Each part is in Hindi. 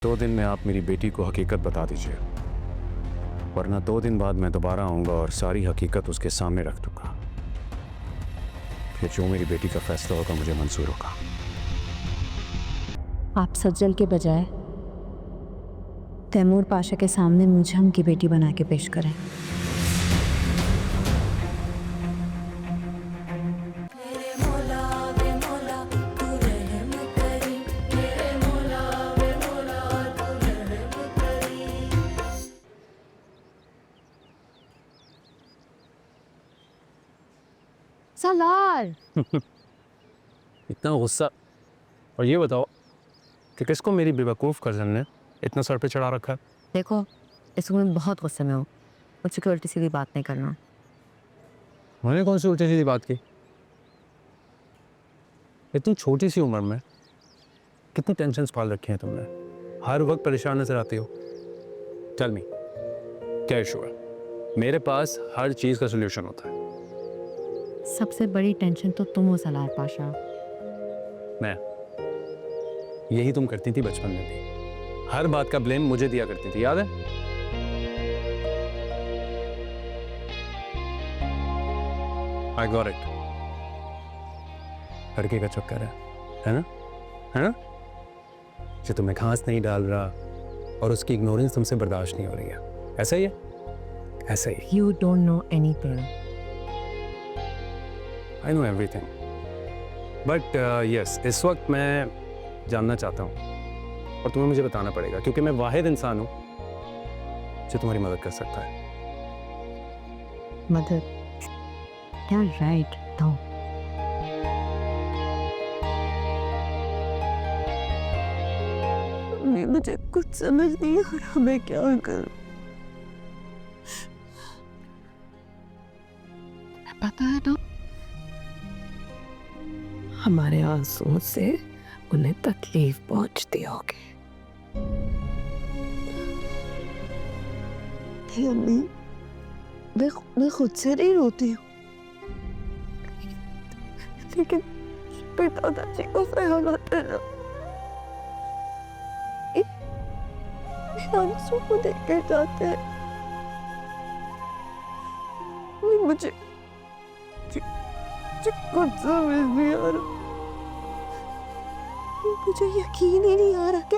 2 दिन में आप मेरी बेटी को हकीकत बता दीजिए, वरना 2 दिन बाद मैं दोबारा आऊँगा और सारी हकीकत उसके सामने रख दूँगा। फिर जो मेरी बेटी का फैसला होगा मुझे मंजूर होगा। आप सज्जल के बजाय तैमूर पाशा के सामने मुझे उनकी बेटी बना के पेश करें। सलार इतना गुस्सा। और ये बताओ कि किसको मेरी बेवकूफ़ कज़न ने इतना सर पे चढ़ा रखा है? देखो, इस उम्र में बहुत गुस्से में हूँ। मुझसे कोई उल्टी सीधी बात नहीं करना। मैंने कौन सी उल्टी सीधी बात की? इतनी छोटी सी उम्र में कितनी टेंशन पाल रखी हैं तुमने? हर वक्त परेशान नजर आती हो। टेल मी, क्या इशू है? मेरे पास हर चीज़ का सोल्यूशन होता है। सबसे बड़ी टेंशन तो तुम हो सलार पाशा। मैं यही तुम करती थी बचपन में भी। हर बात का ब्लेम मुझे दिया करती थी, याद है? I got it. लड़के का चक्कर है ना? है ना? जो तुम्हें घास नहीं डाल रहा और उसकी इग्नोरेंस तुमसे बर्दाश्त नहीं हो रही है। ऐसा ही है? ऐसा ही। You don't know anything. I know everything, but yes, इस वक्त मैं जानना चाहता हूँ और तुम्हें मुझे बताना पड़ेगा, क्योंकि मैं वाहिद इंसान हूँ जो तुम्हारी मदद कर सकता है। मदद? क्या राइट तो मुझे कुछ समझ नहीं आ रहा मैं क्या करूं। पता है ना, हमारे आंसुओं से उन्हें तकलीफ पहुंचती होगी। अम्मी, मैं खुद से नहीं रोती हूँ, लेकिन पिताजी को ख्याल आता है ना, आंसू को देख कर जाते हैं। मुझे कुछ समझ नहीं आ रहा। मुझे यकीन ही नहीं आ रहा कि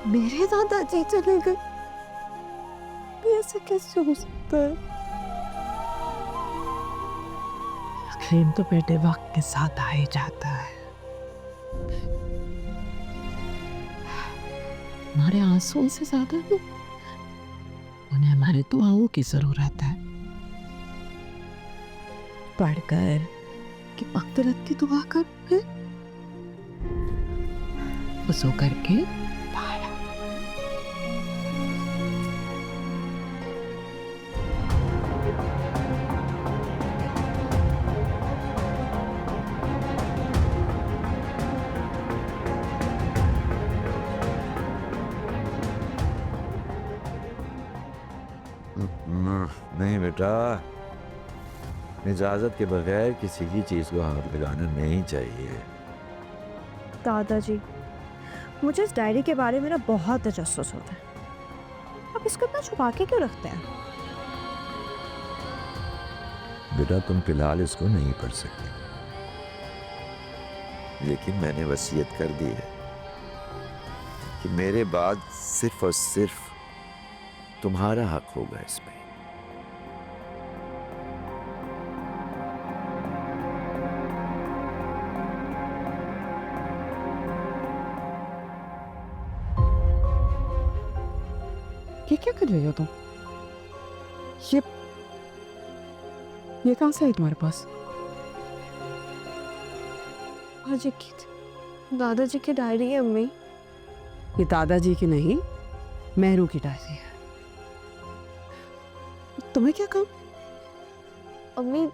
मेरे दादाजी चले गए। ऐसा कैसे हो सकता है? यकीन तो बेटे वक्त के साथ आ ही जाता है। हमारे आंसुओं से ज्यादा उन्हें हमारे दुआओं की जरूरत है। पढ़कर कि मग़फ़िरत की दुआ कर है, वज़ू करके पाया। नहीं बेटा, इजाजत के बगैर किसी की चीज को हाथ लगाना नहीं चाहिए। दादाजी, मुझे इस डायरी के बारे में ना बहुत तजस्सुस होता है। आप इसको इतना छुपा के क्यों रखते हैं? बेटा, तुम फिलहाल इसको नहीं पढ़ सकते, लेकिन मैंने वसीयत कर दी है कि मेरे बाद सिर्फ और सिर्फ तुम्हारा हक होगा इसमें। ये क्या कर रही हो तुम? ये कहाँ से है तुम्हारे पास? दादाजी की डायरी है अम्मी। ये दादाजी की नहीं, मेहरू की डायरी है। तुम्हें क्या काम? अम्मी,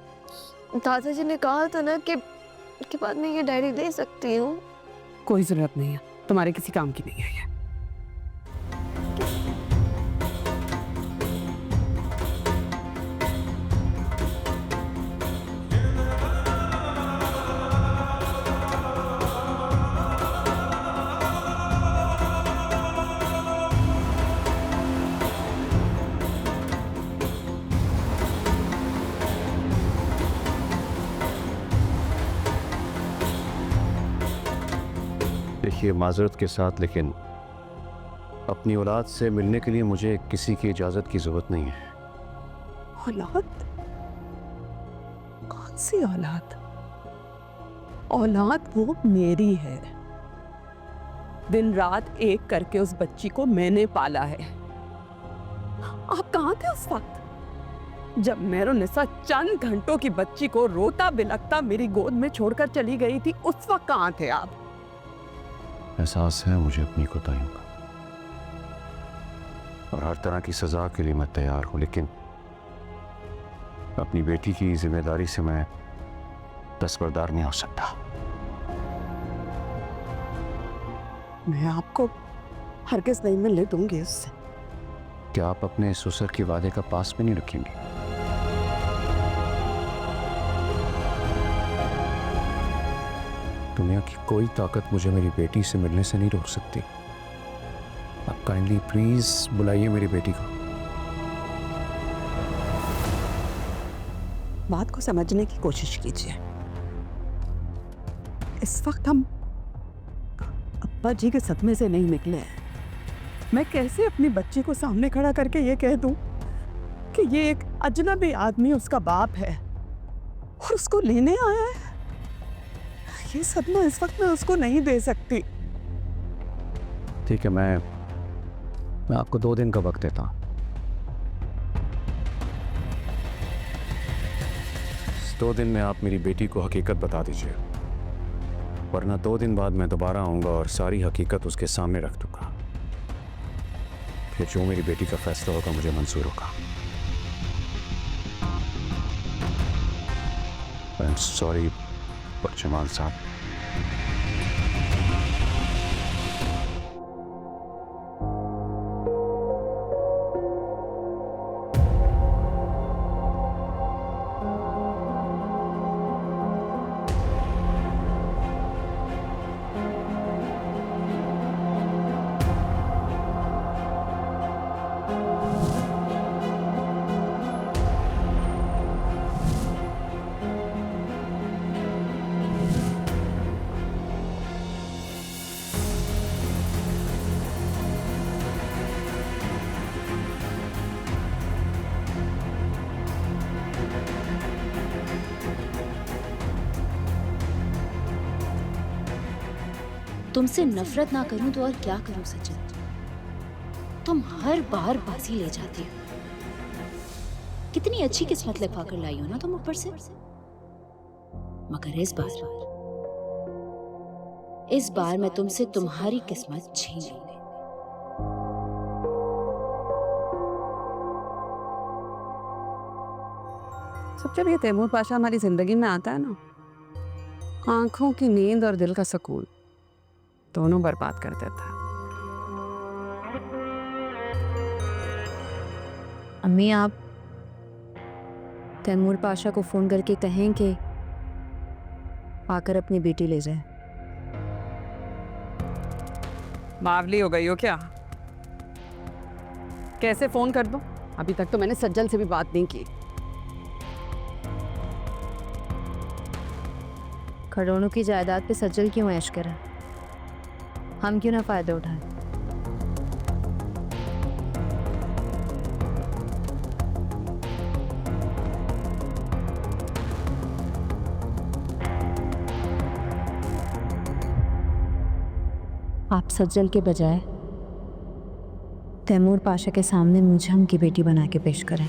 दादाजी ने कहा था ना कि के बाद मैं ये डायरी दे सकती हूँ। कोई जरूरत नहीं है, तुम्हारे किसी काम की नहीं है ये। देखिए, माजरत के साथ, लेकिन अपनी औलाद से मिलने के लिए मुझे किसी की इजाज़त की ज़रूरत नहीं है। औलाद? कौन सी औलाद? औलाद वो मेरी है। दिन रात एक करके उस बच्ची को मैंने पाला है। आप कहाँ थे उस वक्त जब मेहरुन्निसा चंद घंटों की बच्ची को रोता बिलखता मेरी गोद में छोड़कर चली गई थी? उस वक्त कहाँ थे आप? एहसास है मुझे अपनी कोताहियों का, और हर तरह की सजा के लिए मैं तैयार हूं, लेकिन अपनी बेटी की जिम्मेदारी से मैं दस्तबरदार नहीं हो सकता। मैं आपको हरगिज़ नहीं मिलने दूंगी उससे। क्या आप अपने ससुर के वादे का पास में नहीं रखेंगे? दुनिया की कोई ताकत मुझे मेरी बेटी से मिलने से नहीं रोक सकती। आप काइंडली प्लीज बुलाइए मेरी बेटी को। बात को समझने की कोशिश कीजिए। इस वक्त हम अब्बा जी के सदमे से नहीं निकले हैं। मैं कैसे अपनी बच्ची को सामने खड़ा करके ये कह दूं कि ये एक अजनबी आदमी उसका बाप है और उसको लेने आया है? ये सदमा इस वक्त मैं उसको नहीं दे सकती। ठीक है, मैं आपको 2 दिन का वक्त देता हूं। इस 2 दिन में आप मेरी बेटी को हकीकत बता दीजिए, वरना 2 दिन बाद मैं दोबारा आऊंगा और सारी हकीकत उसके सामने रख दूंगा। फिर जो मेरी बेटी का फैसला होगा मुझे मंजूर होगा। आई एम सॉरी परचमान साहब। तुमसे नफरत ना करूं तो और क्या करूं सचिन? तुम हर बार बाजी ले जाते हो। कितनी अच्छी किस्मत लिखवा कर लाई हो ना तुम ऊपर से। मगर इस बार मैं तुमसे तुम्हारी किस्मत छीन लूंगी। सब जब ये तैमूर पाशा हमारी जिंदगी में आता है ना, आंखों की नींद और दिल का सुकून दोनों बर्बाद कर देता है। अम्मी, आप तैमूर पाशा को फ़ोन करके कहें कि आकर अपनी बेटी ले जाए। बावली हो गई हो क्या? कैसे फोन कर दूं? अभी तक तो मैंने सज्जल से भी बात नहीं की। खड़ोनों की जायदाद पे सज्जल क्यों ऐश करें? हम क्यों ना फ़ायदा उठाएं? आप सज्जल के बजाय तैमूर पाशा के सामने मुझे उनकी बेटी बना के पेश करें।